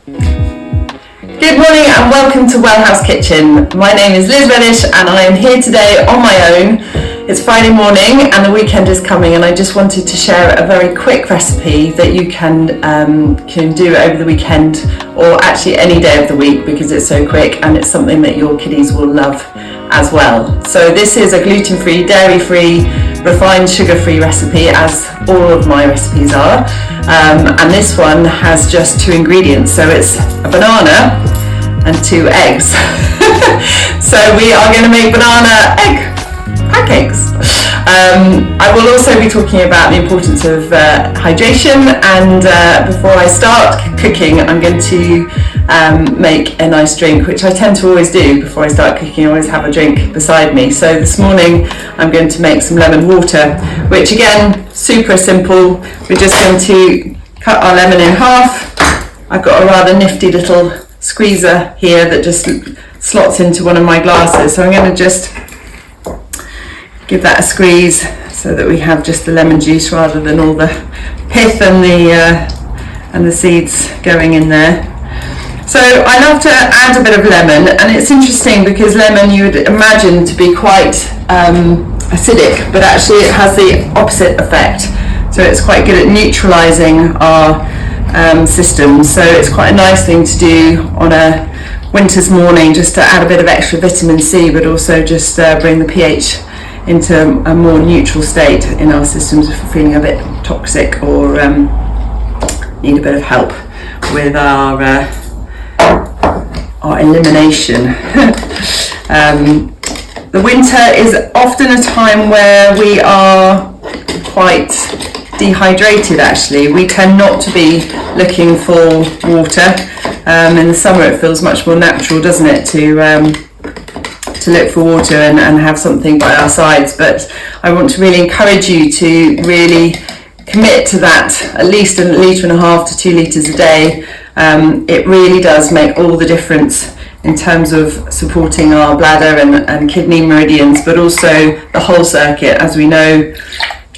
Good morning and welcome to Well House Kitchen. My name is Liz Reddish and I am here today on my own. It's Friday morning and the weekend is coming, and I just wanted to share a very quick recipe that you can do over the weekend, or actually any day of the week, because it's so quick and it's something that your kiddies will love as well. So this is a gluten-free, dairy-free, refined sugar-free recipe, as all of my recipes are, and this one has just 2 ingredients. So it's a banana and 2 eggs. So we are going to make banana egg pancakes. I will also be talking about the importance of hydration, and before I start cooking I'm going to make a nice drink, which I tend to always do before I start cooking. I always have a drink beside me. So this morning I'm going to make some lemon water, which again, super simple. We're just going to cut our lemon in half. I've got a rather nifty little squeezer here that just slots into one of my glasses, so I'm going to just give that a squeeze so that we have just the lemon juice rather than all the pith and the seeds going in there. So I love to add a bit of lemon, and it's interesting because lemon you would imagine to be quite acidic, but actually it has the opposite effect. So it's quite good at neutralising our system. So it's quite a nice thing to do on a winter's morning, just to add a bit of extra vitamin C, but also just bring the pH into a more neutral state in our systems if we're feeling a bit toxic or need a bit of help with our elimination. The winter is often a time where we are quite dehydrated. Actually, we tend not to be looking for water. In the summer it feels much more natural, doesn't it, to look for water and have something by our sides. But I want to really encourage you to really commit to that, at least 1.5 litres to 2 litres a day. It really does make all the difference in terms of supporting our bladder and kidney meridians, but also the whole circuit. As we know,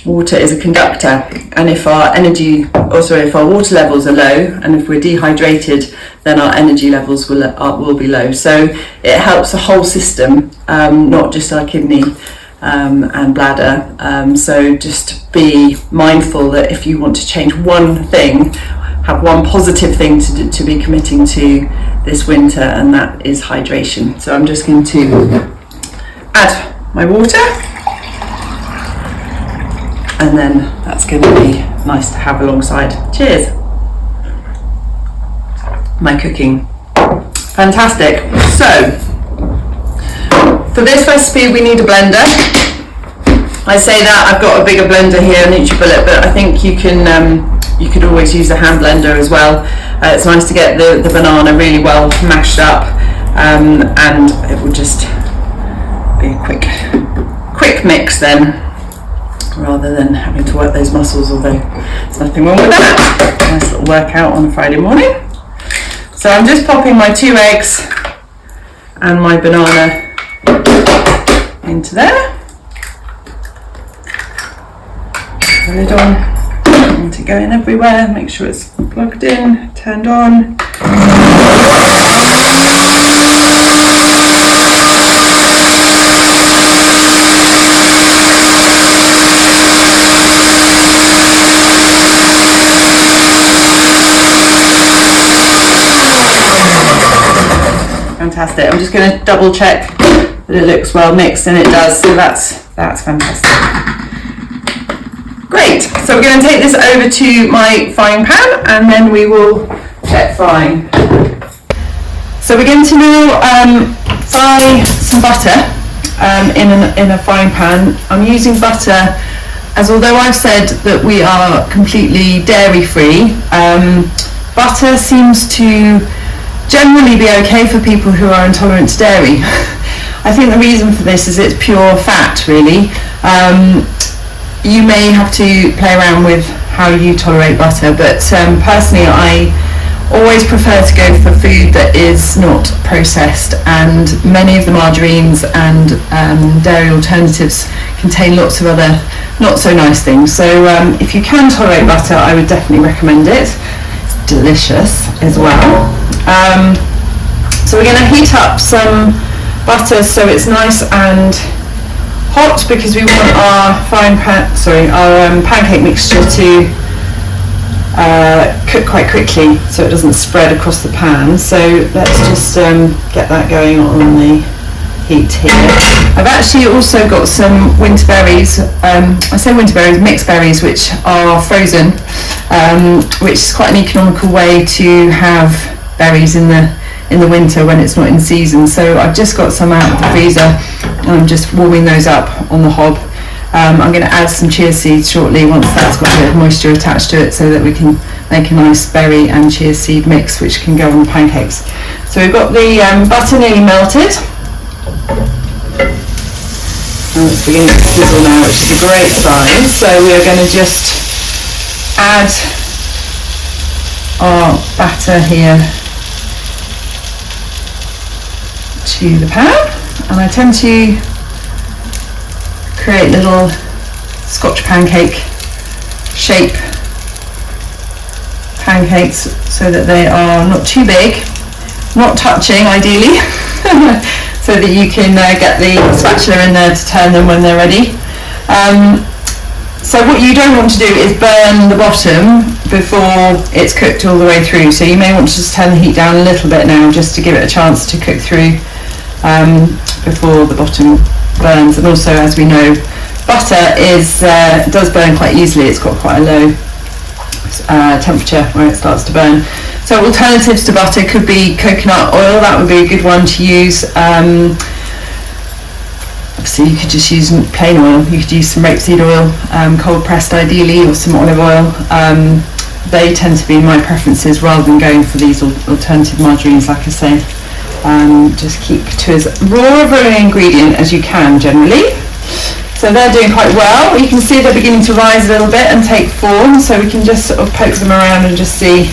water is a conductor, and if our water levels are low and if we're dehydrated, then our energy levels will be low. So it helps the whole system, not just our kidney and bladder. So just be mindful that if you want to change one thing, have one positive thing to be committing to this winter, and that is hydration. So I'm just going to add my water, and then that's going to be nice to have alongside. Cheers! My cooking. Fantastic. So for this recipe we need a blender. I say that I've got a bigger blender here, NutriBullet, but I think you could always use a hand blender as well. It's nice to get the banana really well mashed up, and it will just be a quick mix then, rather than having to work those muscles, although there's nothing wrong with that. Nice little workout on a Friday morning. So I'm just popping my 2 eggs and my banana into there. Put it on, and to go in everywhere. Make sure it's plugged in, turned on. Fantastic. I'm just going to double check that it looks well mixed, and it does, so that's fantastic. Great, so we're going to take this over to my frying pan and then we will get frying. So we're going to now fry some butter in a frying pan. I'm using butter as, although I've said that we are completely dairy free, butter seems to generally be okay for people who are intolerant to dairy. I think the reason for this is it's pure fat, really. You may have to play around with how you tolerate butter, but personally I always prefer to go for food that is not processed, and many of the margarines and dairy alternatives contain lots of other not so nice things. So if you can tolerate butter, I would definitely recommend it. delicious as well. So we're going to heat up some butter so it's nice and hot, because we want our pancake mixture to cook quite quickly so it doesn't spread across the pan. So let's just get that going on the heat here. I've actually also got some winter berries, I say winter berries, mixed berries, which are frozen, which is quite an economical way to have berries in the winter when it's not in season. So I've just got some out of the freezer and I'm just warming those up on the hob. I'm going to add some chia seeds shortly once that's got a bit of moisture attached to it, so that we can make a nice berry and chia seed mix which can go on the pancakes. So we've got the butter nearly melted. And it's beginning to sizzle now, which is a great sign. So we are going to just add our batter here to the pan, and I tend to create little Scotch pancake shape pancakes so that they are not too big, not touching ideally, so that you can get the spatula in there to turn them when they're ready. So what you don't want to do is burn the bottom before it's cooked all the way through, so you may want to just turn the heat down a little bit now just to give it a chance to cook through before the bottom burns. And also, as we know, butter does burn quite easily. It's got quite a low temperature where it starts to burn. So alternatives to butter could be coconut oil. That would be a good one to use. Obviously you could just use plain oil. You could use some rapeseed oil, cold pressed ideally, or some olive oil. They tend to be my preferences rather than going for these alternative margarines, like I say. Just keep to as raw of an ingredient as you can generally. So they're doing quite well. You can see they're beginning to rise a little bit and take form, so we can just sort of poke them around and just see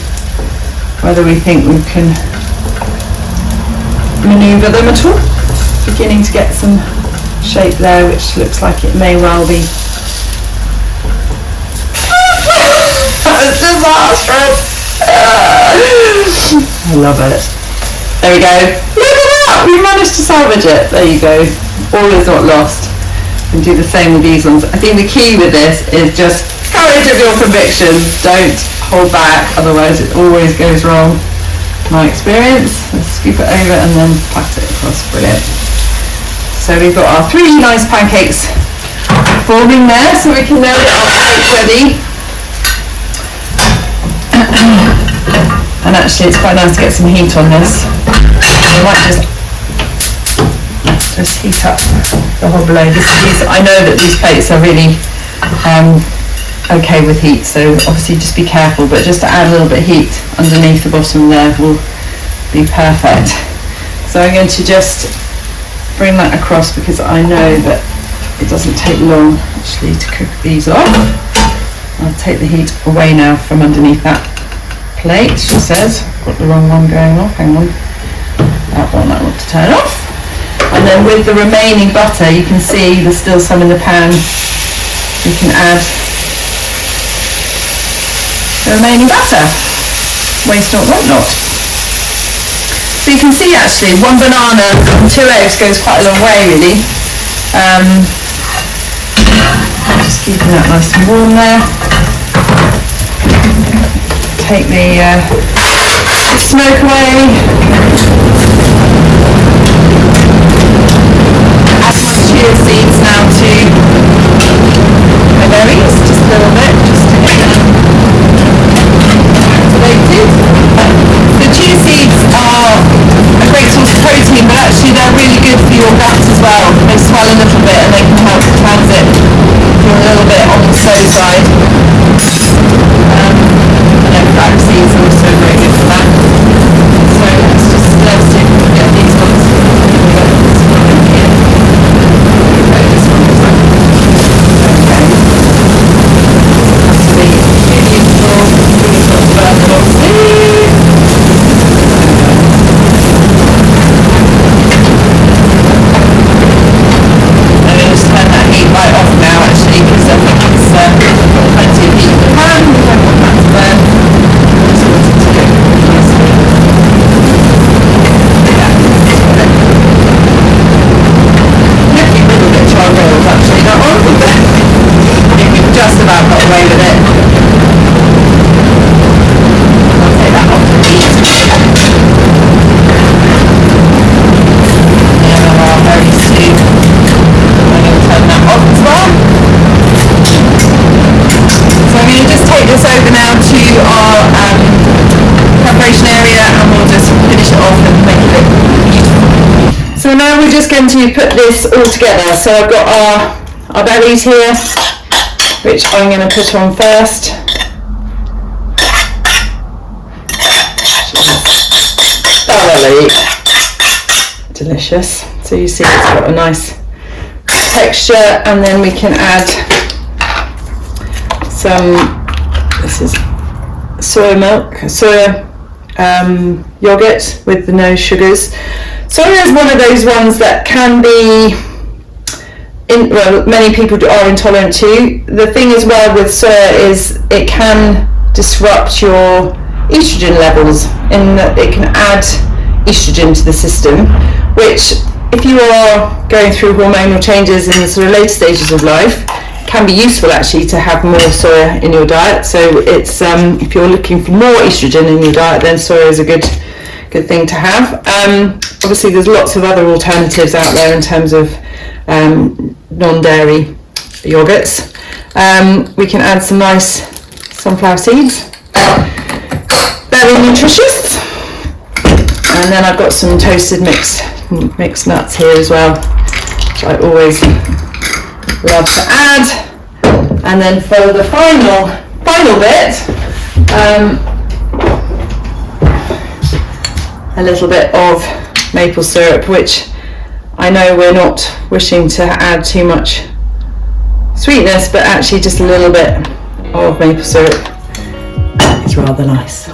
whether we think we can manoeuvre them at all. Beginning to get some shape there, which looks like it may well be. That's disastrous! I love it. There we go. Look at that! We managed to salvage it. There you go. All is not lost. And do the same with these ones. I think the key with this is just courage of your convictions. Don't hold back, otherwise it always goes wrong. My experience. Let's scoop it over and then pat it across. Brilliant. So we've got our 3 nice pancakes forming there, so we can now get our plates ready. And actually it's quite nice to get some heat on this. I might just heat up the whole below. I know that these plates are really okay with heat, so obviously just be careful, but just to add a little bit of heat underneath the bottom there will be perfect. So I'm going to just bring that across, because I know that it doesn't take long actually to cook these off. I'll take the heat away now from underneath that plate. She says, got the wrong one going off, hang on. That one I want to turn off. And then with the remaining butter, you can see there's still some in the pan. You can add the remaining butter. Waste not, want not. So you can see actually 1 banana and 2 eggs goes quite a long way really. Just keeping that nice and warm there. Take the smoke away. Add some chia seeds now to my berries, just a little bit, just to get them activated. The chia seeds are a great source of protein, but actually they're really good for your gut as well. They swell a little bit and they can help cleanse it if you're a little bit on the slow side. Flax seeds are also very good for that. So let's just see if we can get these ones. So now we're just going to put this all together. So I've got our berries here, which I'm going to put on first. Thoroughly delicious. So you see it's got a nice texture, and then we can add some, this is soya yogurt with the no sugars. Soya is one of those ones that can be, many people are intolerant to. The thing as well with soya is it can disrupt your estrogen levels, in that it can add estrogen to the system, which if you are going through hormonal changes in the sort of later stages of life, can be useful actually to have more soya in your diet. So it's if you're looking for more estrogen in your diet, then soya is a good thing to have. Obviously there's lots of other alternatives out there in terms of non-dairy yogurts. We can add some nice sunflower seeds, very nutritious, and then I've got some toasted mixed nuts here as well, which I always love to add. And then for the final bit, a little bit of maple syrup, which I know we're not wishing to add too much sweetness, but actually just a little bit of maple syrup is rather nice.